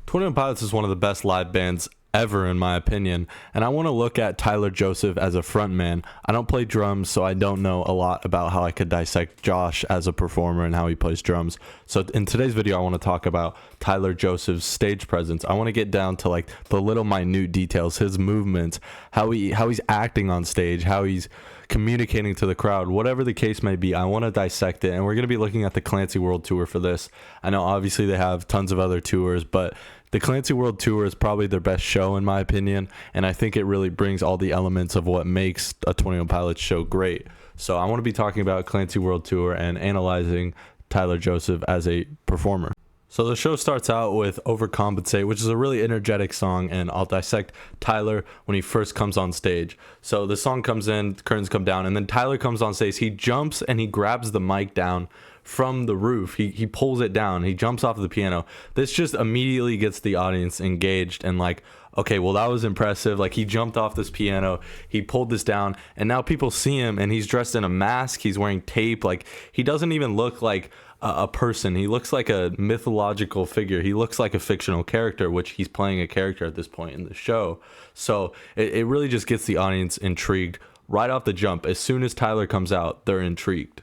21 Pilots is one of the best live bands ever in my opinion, and I want to look at Tyler Joseph as a frontman. I don't play drums, so I don't know a lot about how I could dissect Josh as a performer and how he plays drums. So in today's video I want to talk about Tyler Joseph's stage presence. I want to get down to like the little minute details, his movements, how he's acting on stage, how he's communicating to the crowd, whatever the case may be. I want to dissect it, and we're going to be looking at the Clancy World Tour for this. I know obviously they have tons of other tours, but the Clancy World Tour is probably their best show in my opinion, and I think it really brings all the elements of what makes a 21 Pilots show great. So I want to be talking about Clancy World Tour and analyzing Tyler Joseph as a performer. So the show starts out with Overcompensate, which is a really energetic song, and I'll dissect Tyler when he first comes on stage. So the song comes in, curtains come down, and then Tyler comes on stage. He jumps and he grabs the mic down from the roof. He pulls it down. He jumps off of the piano. This just immediately gets the audience engaged and like, okay, well, that was impressive. Like, he jumped off this piano, he pulled this down, and now people see him, and he's dressed in a mask, he's wearing tape. Like, he doesn't even look like a person. He looks like a mythological figure. He looks like a fictional character, which he's playing a character at this point in the show. So it really just gets the audience intrigued right off the jump. As soon as Tyler comes out, they're intrigued.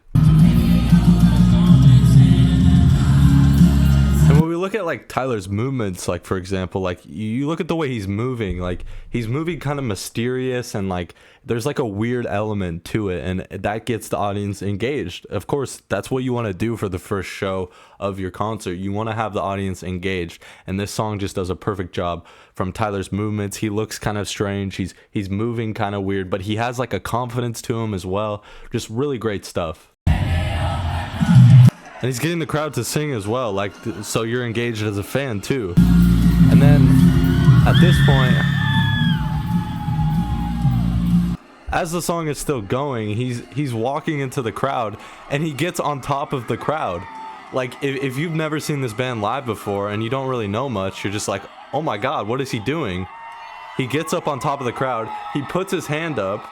And when we look at like Tyler's movements, like for example, like you look at the way he's moving, like he's moving kind of mysterious, and like there's like a weird element to it, and that gets the audience engaged. Of course, that's what you want to do for the first show of your concert. You want to have the audience engaged, and this song just does a perfect job. From Tyler's movements, he looks kind of strange, he's moving kind of weird, but he has like a confidence to him as well. Just really great stuff. And he's getting the crowd to sing as well, like, so you're engaged as a fan too. And then at this point, as the song is still going, he's walking into the crowd, and he gets on top of the crowd. Like, if you've never seen this band live before and you don't really know much, you're just like, oh my god, what is he doing? He gets up on top of the crowd, he puts his hand up,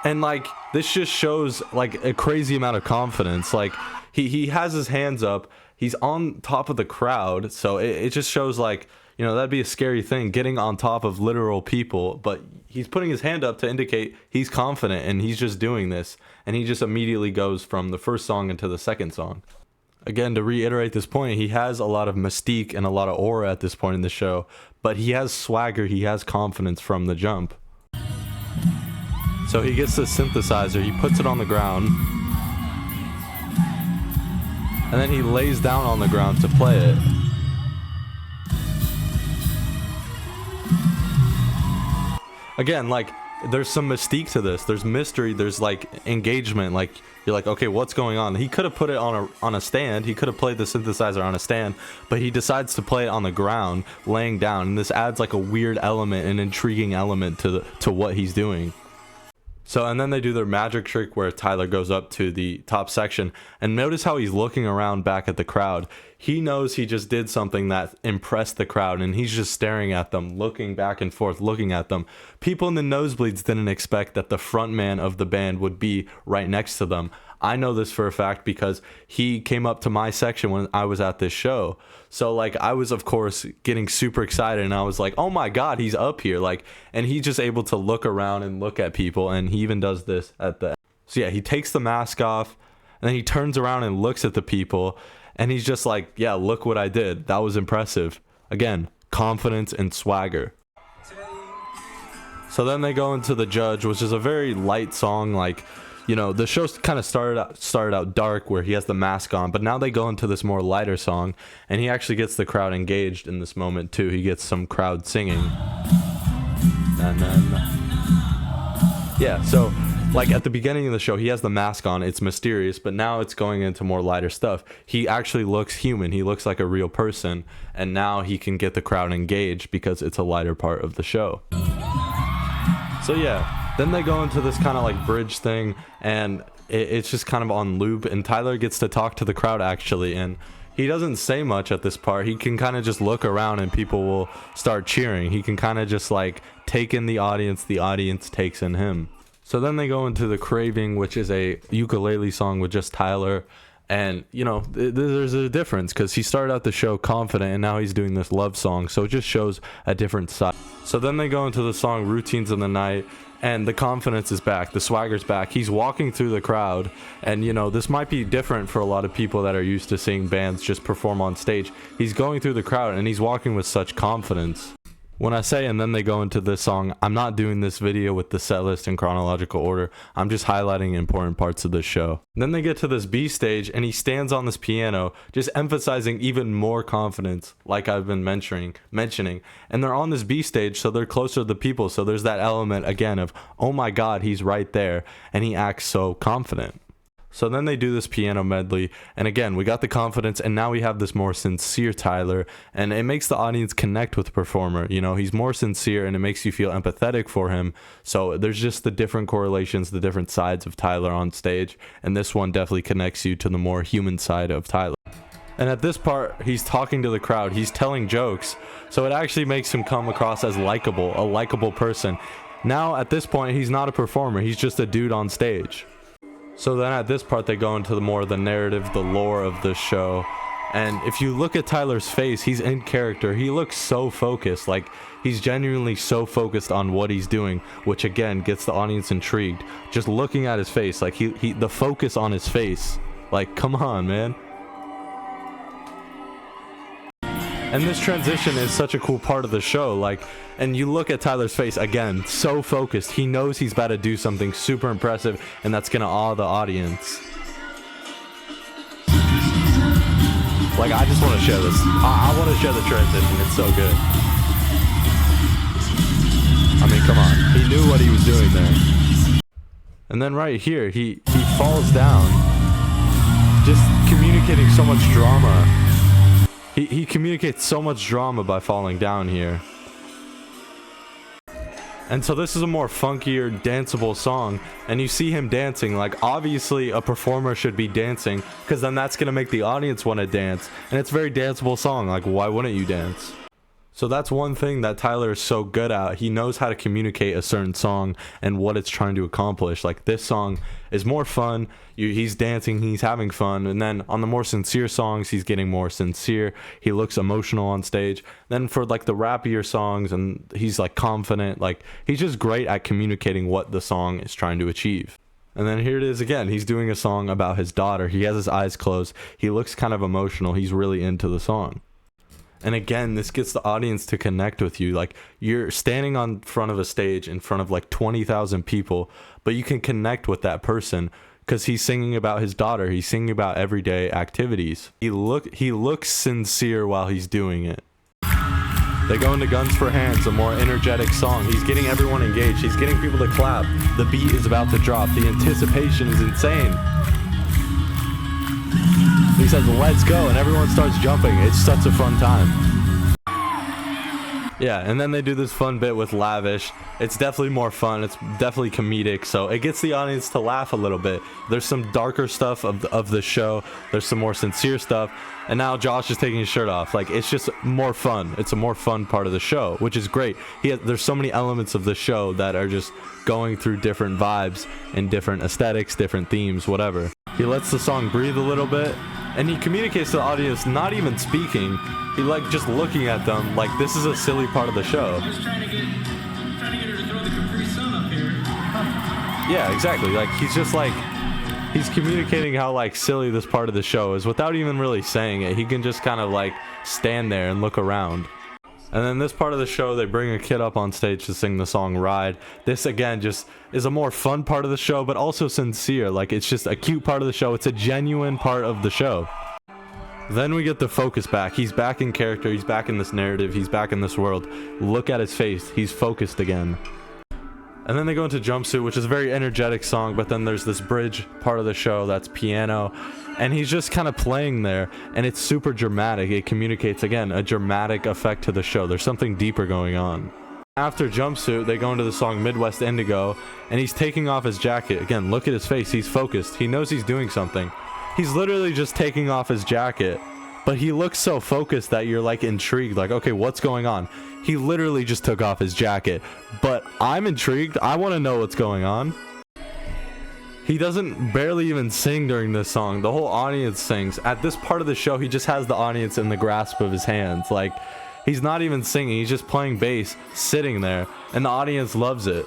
and like, this just shows like a crazy amount of confidence. Like, he has his hands up, he's on top of the crowd, so it just shows like, you know, that'd be a scary thing, getting on top of literal people, but he's putting his hand up to indicate he's confident, and he's just doing this, and he just immediately goes from the first song into the second song. Again, to reiterate this point, he has a lot of mystique and a lot of aura at this point in the show, but he has swagger, he has confidence from the jump. So he gets the synthesizer, he puts it on the ground, and then he lays down on the ground to play it. Again, like, there's some mystique to this. There's mystery, there's like engagement. Like, you're like, okay, what's going on? He could have put it on a stand. He could have played the synthesizer on a stand, but he decides to play it on the ground, laying down, and this adds like a weird element, an intriguing element to what he's doing. So, and then they do their magic trick where Tyler goes up to the top section, and notice how he's looking around back at the crowd. He knows he just did something that impressed the crowd, and he's just staring at them, looking back and forth, looking at them. People in the nosebleeds didn't expect that the front man of the band would be right next to them. I know this for a fact because he came up to my section when I was at this show. So like, I was of course getting super excited, and I was like, oh my god, he's up here. Like, and he's just able to look around and look at people, and he even does this at the end. So yeah, he takes the mask off, and then he turns around and looks at the people, and he's just like, yeah, look what I did. That was impressive. Again, confidence and swagger. So then they go into The Judge, which is a very light song. Like, you know, the show kind of started out dark where he has the mask on, but now they go into this more lighter song, and he actually gets the crowd engaged in this moment too. He gets some crowd singing. Yeah, so like at the beginning of the show, he has the mask on, it's mysterious, but now it's going into more lighter stuff. He actually looks human, he looks like a real person, and now he can get the crowd engaged because it's a lighter part of the show. So yeah. Then they go into this kind of like bridge thing, and it's just kind of on loop, and Tyler gets to talk to the crowd actually, and he doesn't say much at this part. He can kind of just look around and people will start cheering. He can kind of just like take in the audience takes in him. So then they go into The Craving, which is a ukulele song with just Tyler, And you know, there's a difference because he started out the show confident and now he's doing this love song, so it just shows a different side. So then they go into the song Routines in the Night, and the confidence is back, the swagger's back. He's walking through the crowd, and you know, this might be different for a lot of people that are used to seeing bands just perform on stage. He's going through the crowd and he's walking with such confidence. When I say and then they go into this song, I'm not doing this video with the set list in chronological order. I'm just highlighting important parts of the show. Then they get to this B stage and he stands on this piano, just emphasizing even more confidence, like I've been mentioning. And they're on this B stage, so they're closer to the people. So there's that element again of, oh my God, he's right there. And he acts so confident. So then they do this piano medley, and again, we got the confidence, and now we have this more sincere Tyler, and it makes the audience connect with the performer. You know, he's more sincere, and it makes you feel empathetic for him. So there's just the different correlations, the different sides of Tyler on stage, and this one definitely connects you to the more human side of Tyler. And at this part, he's talking to the crowd, he's telling jokes, so it actually makes him come across as likable, a likable person. Now, at this point, he's not a performer, he's just a dude on stage. So then at this part, they go into the narrative, the lore of the show. And if you look at Tyler's face, he's in character. He looks so focused, like he's genuinely so focused on what he's doing, which again gets the audience intrigued. Just looking at his face, like the focus on his face, like come on, man. And this transition is such a cool part of the show, like, and you look at Tyler's face again, so focused. He knows he's about to do something super impressive, and that's gonna awe the audience. Like, I just want to share this. I want to share the transition. It's so good. I mean, come on. He knew what he was doing there. And then right here, he falls down, just communicating so much drama. He communicates so much drama by falling down here. And so this is a more funkier, danceable song, and you see him dancing. Like, obviously a performer should be dancing, because then that's gonna make the audience want to dance, and it's a very danceable song. Like, why wouldn't you dance? So that's one thing that Tyler is so good at. He knows how to communicate a certain song and what it's trying to accomplish. Like, this song is more fun. He's dancing, he's having fun. And then on the more sincere songs, he's getting more sincere. He looks emotional on stage. Then for like the rappier songs, and he's like confident. Like, he's just great at communicating what the song is trying to achieve. And then here it is again. He's doing a song about his daughter. He has his eyes closed. He looks kind of emotional. He's really into the song. And again, this gets the audience to connect with you. Like, you're standing on front of a stage in front of like 20,000 people, but you can connect with that person because he's singing about his daughter. He's singing about everyday activities. He looks sincere while he's doing it. They go into Guns for Hands, a more energetic song. He's getting everyone engaged. He's getting people to clap. The beat is about to drop. The anticipation is insane. He says, let's go, and everyone starts jumping. It's such a fun time. Yeah, and then they do this fun bit with Lavish. It's definitely more fun. It's definitely comedic, so it gets the audience to laugh a little bit. There's some darker stuff of the show. There's some more sincere stuff. And now Josh is taking his shirt off. Like, it's just more fun. It's a more fun part of the show, which is great. There's so many elements of the show that are just going through different vibes and different aesthetics, different themes, whatever. He lets the song breathe a little bit, and he communicates to the audience, not even speaking. He like just looking at them like this is a silly part of the show. I was trying to get her to throw the Capri Sun up here. Yeah, exactly. Like, he's just like, he's communicating how like silly this part of the show is without even really saying it. He can just kind of like stand there and look around. And then this part of the show, they bring a kid up on stage to sing the song Ride. This again just is a more fun part of the show, but also sincere. Like, it's just a cute part of the show. It's a genuine part of the show. Then we get the focus back. He's back in character. He's back in this narrative. He's back in this world. Look at his face. He's focused again. And then they go into Jumpsuit, which is a very energetic song, but then there's this bridge part of the show that's piano, and he's just kind of playing there, and it's super dramatic. It communicates, again, a dramatic effect to the show. There's something deeper going on. After Jumpsuit, they go into the song Midwest Indigo, and he's taking off his jacket. Again, look at his face. He's focused. He knows he's doing something. He's literally just taking off his jacket, but he looks so focused that you're like intrigued, like, okay, what's going on? He literally just took off his jacket, but I'm intrigued. I want to know what's going on. He doesn't barely even sing during this song. The whole audience sings. At this part of the show, he just has the audience in the grasp of his hands. Like, he's not even singing. He's just playing bass, sitting there, and the audience loves it.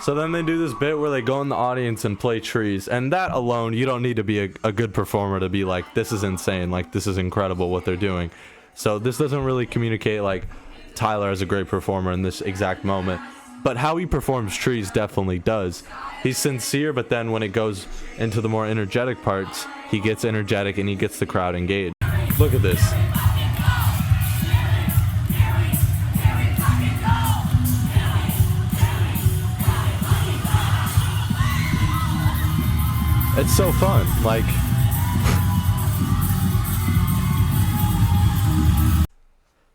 So then they do this bit where they go in the audience and play trees, and that alone, you don't need to be a good performer to be like, this is insane, like, this is incredible what they're doing. So this doesn't really communicate like Tyler is a great performer in this exact moment, but how he performs trees definitely does. He's sincere, but then when it goes into the more energetic parts, he gets energetic and he gets the crowd engaged. Look at this. It's so fun, like...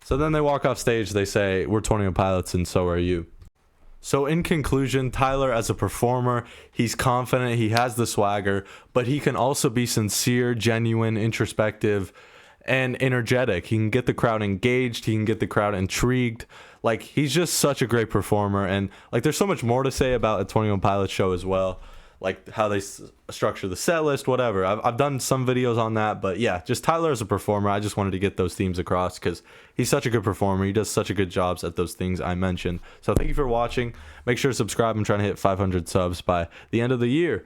So then they walk off stage, they say, we're 21 Pilots and so are you. So in conclusion, Tyler as a performer, he's confident, he has the swagger, but he can also be sincere, genuine, introspective, and energetic. He can get the crowd engaged, he can get the crowd intrigued. Like, he's just such a great performer, and like there's so much more to say about a 21 Pilots show as well. Like how they structure the set list, whatever. I've done some videos on that, but yeah, just Tyler as a performer, I just wanted to get those themes across because he's such a good performer. He does such a good jobs at those things I mentioned. So thank you for watching. Make sure to subscribe. I'm trying to hit 500 subs by the end of the year.